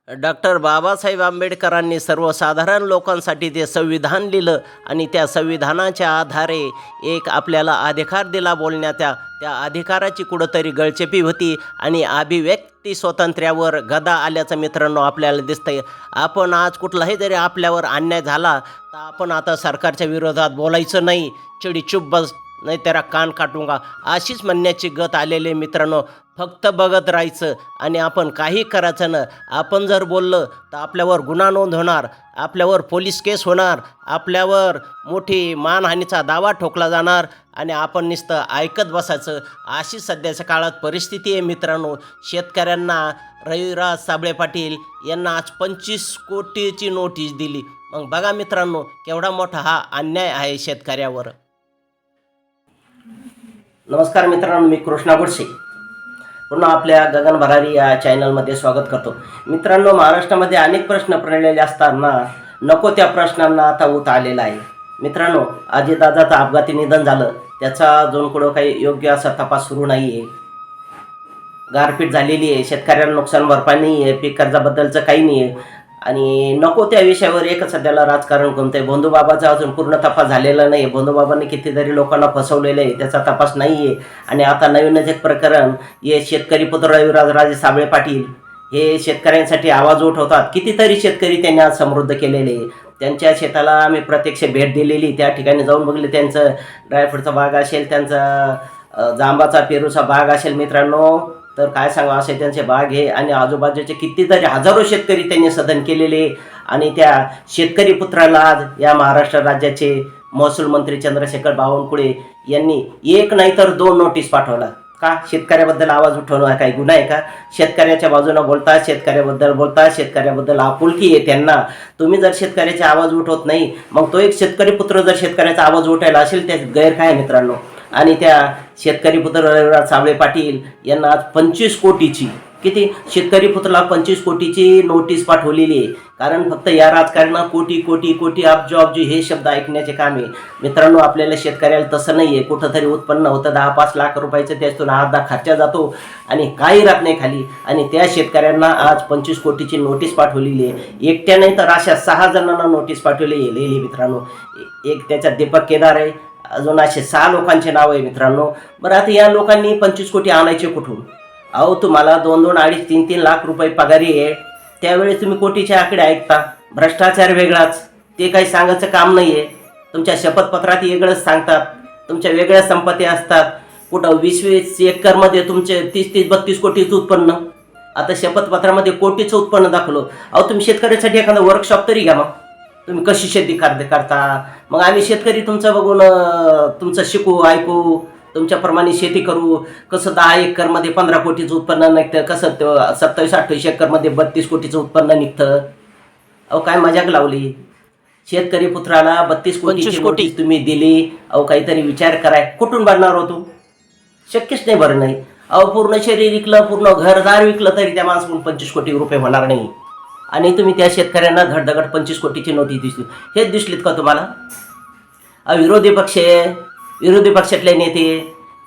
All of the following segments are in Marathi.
डॉक्टर बाबासाहेब आंबेडकरांनी सर्वसाधारण लोकांसाठी ते संविधान लिहिलं आणि त्या संविधानाच्या आधारे एक आपल्याला अधिकार दिला बोलण्याचा. त्या अधिकाराची कुठंतरी गळचेपी होती आणि अभिव्यक्ती स्वातंत्र्यावर गदा आल्याचं मित्रांनो आपल्याला दिसतंय. आपण आज कुठलाही जरी आपल्यावर अन्याय झाला तर आपण आता सरकारच्या विरोधात बोलायचं नाही, चिडी चुप बस नाही तेरा कान काटूंगा अशीच म्हणण्याची गत आलेले मित्रांनो. फक्त बघत राहायचं आणि आपण काही करायचं ना. आपण जर बोललं तर आपल्यावर गुन्हा नोंद होणार, आपल्यावर पोलीस केस होणार, आपल्यावर मोठी मानहानीचा दावा ठोकला जाणार आणि आपण नुसतं ऐकत बसायचं. अशी सध्याच्या काळात परिस्थिती आहे मित्रांनो. शेतकऱ्यांना रविराज साबळे पाटील यांना आज 25 कोटीची नोटीस दिली. मग बघा मित्रांनो केवढा मोठा हा अन्याय आहे शेतकऱ्यावर. नमस्कार मित्रांनो, मी कृष्णा गोडसे पुन्हा आपल्या गगन भरारी या चॅनलमध्ये स्वागत करतो. मित्रांनो, महाराष्ट्रामध्ये अनेक प्रश्न पडलेले असताना नको त्या प्रश्नांना आता ऊत आलेला आहे. मित्रांनो, अजितदादाचं अपघाती निधन झालं, त्याचा अजून कुठं काही योग्य असा तपास सुरू नाही आहे. गारपीट झालेली आहे, शेतकऱ्यांना नुकसान भरपाई नाही आहे, पीक कर्जाबद्दलचं काही नाही आहे आणि नको त्या विषयावर एक सध्याला राजकारण कोणतं आहे. भोंदूबाबाचा अजून पूर्ण तपास झालेला नाही. भोंदूबाबांनी कितीतरी लोकांना फसवलेलं आहे, त्याचा तपास नाही आहे. आणि आता नवीनच एक प्रकरण, हे शेतकरी पुत्र रविराज साबळे पाटील हे शेतकऱ्यांसाठी आवाज उठवतात. कितीतरी शेतकरी त्यांनी आज समृद्ध केलेले. त्यांच्या शेताला आम्ही प्रत्यक्ष भेट दिलेली, त्या ठिकाणी जाऊन बघले. त्यांचं ड्रायफ्रूटचा बाग असेल, त्यांचा जांबाचा पेरूचा बाग असेल मित्रांनो, तर काय सांगा असे त्यांचे बाग हे. आणि आजूबाजूचे कितीतरी हजारो शेतकरी त्यांनी सदन केलेले. आणि त्या शेतकरी पुत्राला आज या महाराष्ट्र राज्याचे महसूल मंत्री चंद्रशेखर बावनकुळे यांनी एक नाही तर 2 नोटीस पाठवला. का? शेतकऱ्याबद्दल आवाज उठवणं काही गुन्हा आहे का? शेतकऱ्याच्या बाजूनं बोलतात, शेतकऱ्याबद्दल बोलतात, शेतकऱ्याबद्दल आपुलकी आहे त्यांना. तुम्ही जर शेतकऱ्याचा आवाज उठवत नाही, मग तो एक शेतकरी पुत्र जर शेतकऱ्याचा आवाज उठायला असेल त्यात गैर काय मित्रांनो. आणि त्या शेतकरी पुत्र रविराज साबळे पाटील यांना आज 25 कोटीची किती शेतकरी पुत्राला 25 कोटीची नोटीस पाठवलेली आहे. कारण फक्त या राजकारणात कोटी कोटी कोटी अब्ज अब्ज हे शब्द ऐकण्याचे काम आहे मित्रांनो. आपल्याला शेतकऱ्याला तसं नाही आहे. कुठंतरी उत्पन्न होतं 10-5 लाख रुपयाचं, त्यातून अर्धा खर्चा जातो आणि काही राहत नाही खाली. आणि त्या शेतकऱ्यांना आज 25 कोटीची नोटीस पाठवलेली आहे. एकट्या नाही तर अशा 6 जणांना नोटीस पाठवलेली मित्रांनो. एक त्याच्यात दीपक केदार आहे, अजून असे 6 लोकांचे नाव आहे मित्रांनो. बरं, आता या लोकांनी 25 कोटी आणायचे कुठून? अहो, तुम्हाला 2-2, 2.5, 3-3 लाख रुपये पगारी आहे, त्यावेळेस तुम्ही कोटीचे आकडे ऐकता. भ्रष्टाचार वेगळाच, ते काही सांगायचं काम नाही आहे. तुमच्या शपथपत्रात वेगळंच सांगतात, तुमच्या वेगळ्या संपत्ती असतात. कुठं 20-20 एकरमध्ये तुमचे 30-30, 32 कोटीचं उत्पन्न. आता शपथपत्रामध्ये कोटीचं उत्पन्न दाखवलं. अहो, तुम्ही शेतकऱ्यासाठी एखादा वर्कशॉप तरी घ्या. मग तुम्ही कशी शेती करता, मग आम्ही शेतकरी तुमचं बघून तुमचं शिकू, ऐकू, तुमच्याप्रमाणे शेती करू. कसं 10 एकरमध्ये 15 कोटीचं उत्पन्न निघतं, कसं 27-28 एकरमध्ये 32 कोटीचं उत्पन्न निघतं. अहो, काय मजाक लावली. शेतकरी पुत्राला 32 कोटी तुम्ही दिली. अहो, काहीतरी विचार कराय. कुठून भरणार होतो? शक्यच नाही, बरं नाही. अहो, पूर्ण शरीर विकलं, पूर्ण घरदार विकलं तरी त्या माणसाकडून 25 कोटी रुपये होणार नाही. आणि तुम्ही त्या शेतकऱ्यांना धडधड 25 कोटीची नोटीस दिसली. हेच दिसलीत का तुम्हाला? विरोधी पक्षातले नेते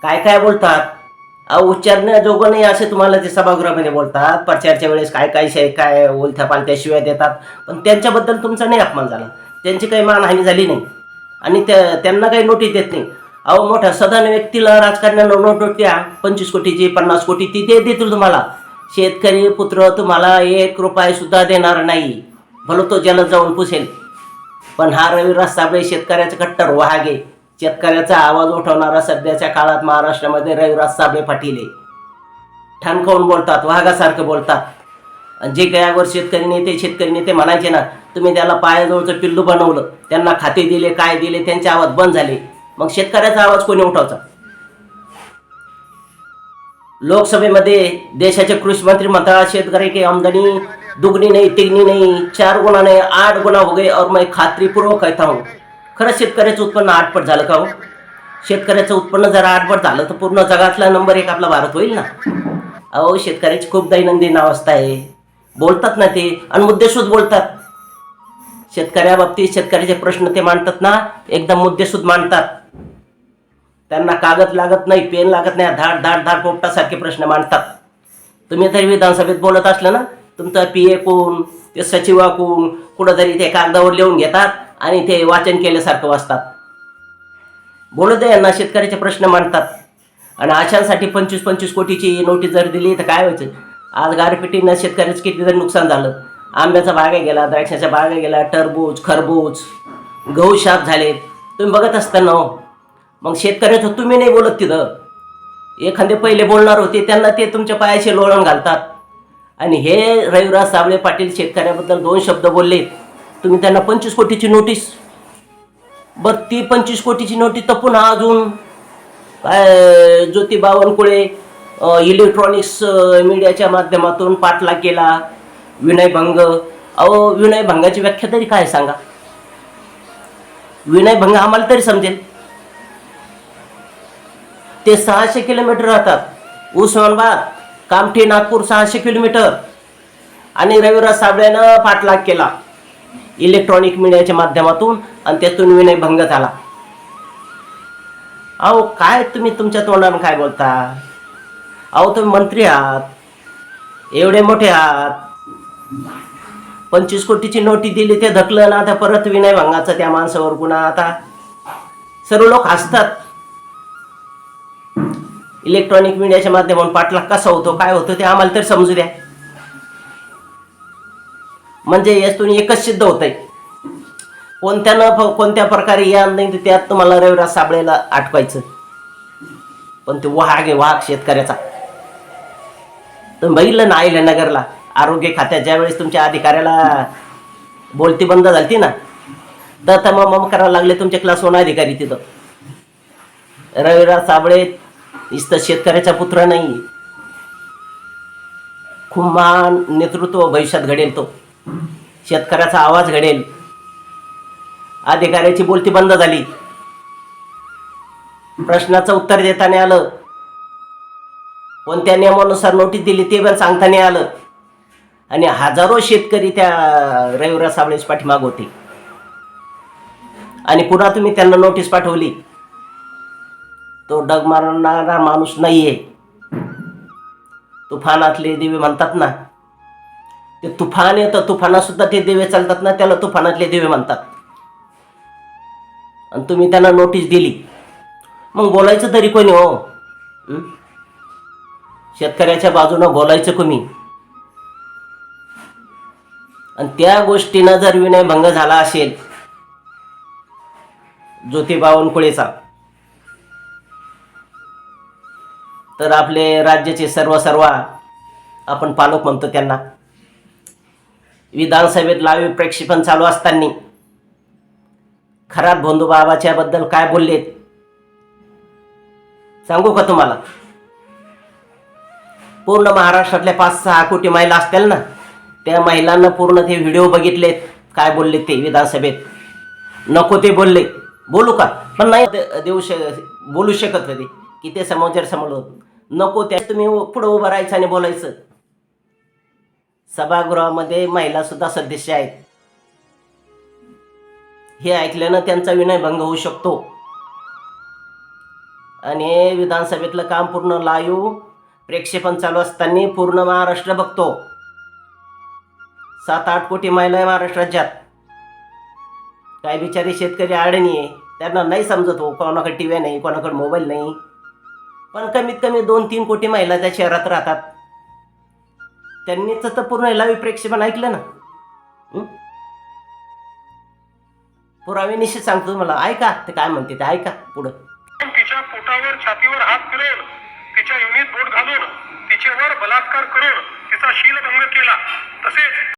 काय काय बोलतात. उच्चारण्याजोगं नाही असे तुम्हाला ते सभागृहामध्ये बोलतात. प्रचारच्या वेळेस काय उलथ्या पालथ्या शिव्या देतात. पण त्यांच्याबद्दल तुमचा नाही अपमान झाला, त्यांची काही मानहानी झाली नाही आणि त्यांना काही नोटीस देत नाही. अहो, मोठ्या सदन व्यक्तीला राजकारण्यांना नोटीस द्या 25 कोटीची, 50 कोटी ती देतील तुम्हाला. शेतकरी पुत्र तुम्हाला 1 रुपया सुद्धा देणार नाही. भलं तो जलद जाऊन पुसेल. पण हा रविराज साबळे शेतकऱ्याचा कट्टर वाघ आहे. शेतकऱ्याचा आवाज उठवणारा सध्याच्या काळात महाराष्ट्रामध्ये रविराज साबळे पाटील आहे. ठणकावून बोलतात, वाघासारखं बोलतात. आणि जे गयावर शेतकरी नेते म्हणायचे ना, तुम्ही त्याला पायाजवळचं पिल्लू बनवलं, त्यांना खाते दिले, काय दिले, त्यांचे आवाज बंद झाले. मग शेतकऱ्याचा आवाज कोणी उठवायचा? लोकसभेमध्ये देशाचे कृषी मंत्री म्हणतात शेतकरी की आमदनी दुगनी नहीं तिगनी नहीं 4 गुना नहीं 8 गुना हो गए और मैं खात्रीपूर्वक कहता हूँ. खरंच शेतकऱ्याचं उत्पन्न 8पट झालं का हो? शेतकऱ्याचं उत्पन्न जर 8पट झालं तर पूर्ण जगातला नंबर 1 आपला भारत होईल ना. अहो, शेतकऱ्याची खूप दैनंदिन अवस्था आहे. बोलतात ना ते, आणि मुद्देसूद बोलतात. शेतकऱ्याबाबतीत शेतकऱ्याचे प्रश्न ते मांडतात ना, एकदम मुद्देसूद मांडतात. त्यांना कागद लागत नाही, पेन लागत नाही, धाड धाड धाड पोपटासारखे प्रश्न मांडतात. तुम्ही तरी विधानसभेत बोलत असलं ना, तुमचा PA कोण, ते सचिवा कोण, कुठंतरी ते कागदावर लिहून घेतात आणि ते वाचन केल्यासारखं वाचतात. बोलू दे यांना, शेतकऱ्याचे प्रश्न मांडतात. आणि अशांसाठी 25-25 कोटीची नोटीस जर दिली तर काय व्हायचं? आज गारपिटीनं शेतकऱ्याचं किती जर नुकसान झालं. आंब्याचा बागा गेला, द्राक्षाच्या बागा गेला, टरबूज, खरबूज, गहू शाप झाले. तुम्ही बघत असताना मग शेतकऱ्याचं तुम्ही नाही बोलत तिथं. एखादे पहिले बोलणार होते त्यांना ते तुमच्या पायाशी लोळण घालतात. आणि हे रविराज साबळे पाटील शेतकऱ्याबद्दल 2 शब्द बोलले, तुम्ही त्यांना 25 कोटीची नोटीस. बरं, ती 25 कोटीची नोटीस तर पुन्हा अजून काय ज्योती बावनकुळे इलेक्ट्रॉनिक्स मीडियाच्या माध्यमातून पाठलाग केला. विनयभंग. अहो, विनयभंगाची व्याख्या तरी काय सांगा? विनयभंग आम्हाला तरी समजेल. ते 600 किलोमीटर राहतात. उस्मानाबाद, कामठी, नागपूर 600 किलोमीटर. आणि रविराज साबळेनं पाठलाग केला इलेक्ट्रॉनिक मीडियाच्या माध्यमातून आणि त्यातून विनयभंग झाला. अहो, काय तुम्ही तुमच्या तोंडानं काय बोलता? अहो, तुम्ही मंत्री आहात, एवढे मोठे आहात. 25 कोटीची नोटीस दिली, ते धकलं ना. आता परत विनयभंगाचं त्या माणसावर गुन्हा. आता सर्व लोक हसतात. इलेक्ट्रॉनिक मीडियाच्या माध्यमातून पाठलाग कसा होतो, काय होतं ते आम्हाला तरी समजू द्या. म्हणजे यातून एकच सिद्ध होतंय, कोणत्या प्रकारे या नाही तर त्यात तुम्हाला रविराज साबळेला अटकायचं. पण ते वाघ आहे, वाघ शेतकऱ्याचा. तुम्ही बघितलं ना अहिल्यानगरला आरोग्य खात्यात ज्यावेळेस तुमच्या अधिकाऱ्याला बोलती बंद झाली ना, तर मग करायला लागले तुमचे क्लास 1 अधिकारी तिथं. रविराज साबळे नुसतं शेतकऱ्याचा पुत्र नाही, खूप महान नेतृत्व भविष्यात घडेल. तो शेतकऱ्याचा आवाज घडेल. अधिकाऱ्याची बोलती बंद झाली, प्रश्नाचं उत्तर देता नाही आलं, कोणत्या नियमानुसार नोटीस दिली ते पण सांगता नाही आलं. आणि हजारो शेतकरी त्या रविराज साबळेच पाठीमाग होते. आणि पुन्हा तुम्ही त्यांना नोटीस पाठवली. तो डग मारणारा माणूस नाहीये. तुफानातले दिवे म्हणतात ना, ते तुफान येतं, तुफानात सुद्धा ते दिवे चालतात ना, त्याला तुफानातले दिवे म्हणतात. आणि तुम्ही त्यांना नोटीस दिली, मग बोलायचं तरी कोणी हो? शेतकऱ्याच्या बाजूनं बोलायचं कोणी? आणि त्या गोष्टीनं जर विनयभंग झाला असेल ज्योती बावनकुळेचा, तर आपले राज्याचे सर्व आपण पालक म्हणतो त्यांना, विधानसभेत लाईव्ह प्रक्षेपण चालू असताना खरात भोंदू बाबाच्या बद्दल काय बोललेत सांगू का तुम्हाला? पूर्ण महाराष्ट्रातल्या 5-6 कोटी महिला असतील ना, त्या महिलांना पूर्ण ते व्हिडिओ बघितलेत, काय बोलले ते विधानसभेत. नको ते बोलले, बोलू का? पण नाही बोलू शकत होते की ते समोर नको. त्या तुम्ही पुढं उभं राहायचं आणि बोलायचं. सभागृहामध्ये महिला सुद्धा सदस्य आहेत. हे ऐकल्यानं त्यांचा विनयभंग होऊ शकतो. आणि विधानसभेतलं काम पूर्ण लाईव्ह प्रक्षेपण चालू असताना पूर्ण महाराष्ट्र बघतो. 7-8 कोटी महिला आहे महाराष्ट्र राज्यात. काय बिचारे शेतकरी अडणी आहे, त्यांना नाही समजत हो. कोणाकडे टीव्ही नाही, कोणाकडे मोबाईल नाही. पण कमीत कमी 2-3 कोटी महिला त्या शहरात राहतात. त्यांनीच तर पूर्ण लाईव्ह प्रक्षेपण ऐकलं ना. पुरावे निश्चित सांगतो तुम्हाला. ऐका ते काय म्हणते ते, ऐका पुढं. तिच्या पोटावर, छातीवर हात फिरवून, तिच्या योनीत बोट घालून, तिच्यावर बलात्कार करून तिचा शीलभंग केला. तसेच